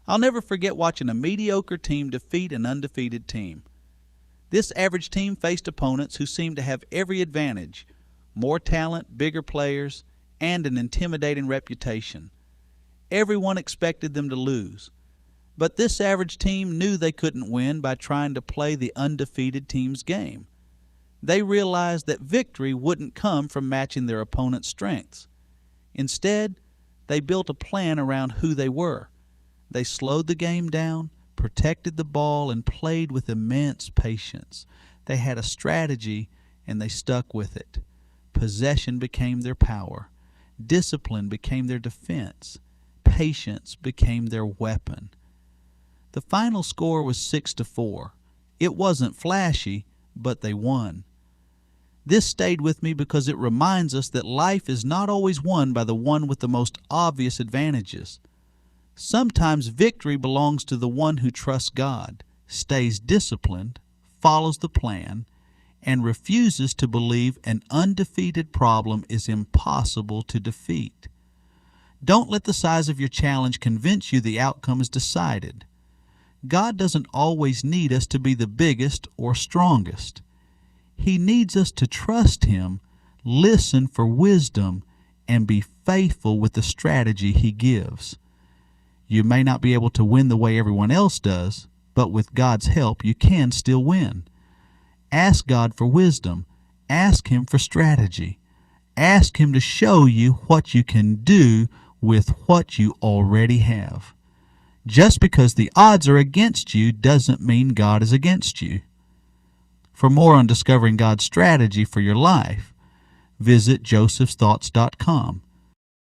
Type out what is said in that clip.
I'll never forget watching a mediocre team defeat an undefeated team. This average team faced opponents who seemed to have every advantage: more talent, bigger players, and an intimidating reputation. Everyone expected them to lose. But this average team knew they couldn't win by trying to play the undefeated team's game. They realized that victory wouldn't come from matching their opponent's strengths. Instead, they built a plan around who they were. They slowed the game down, protected the ball, and played with immense patience. They had a strategy, and they stuck with it. Possession became their power. Discipline became their defense. Patience became their weapon. The final score was 6-4. It wasn't flashy, but they won. This stayed with me because it reminds us that life is not always won by the one with the most obvious advantages. Sometimes victory belongs to the one who trusts God, stays disciplined, follows the plan, and refuses to believe an undefeated problem is impossible to defeat. Don't let the size of your challenge convince you the outcome is decided. God doesn't always need us to be the biggest or strongest. He needs us to trust Him, listen for wisdom, and be faithful with the strategy He gives. You may not be able to win the way everyone else does, but with God's help you can still win. Ask God for wisdom. Ask Him for strategy. Ask Him to show you what you can do with what you already have. Just because the odds are against you doesn't mean God is against you. For more on discovering God's strategy for your life, visit josephsthoughts.com.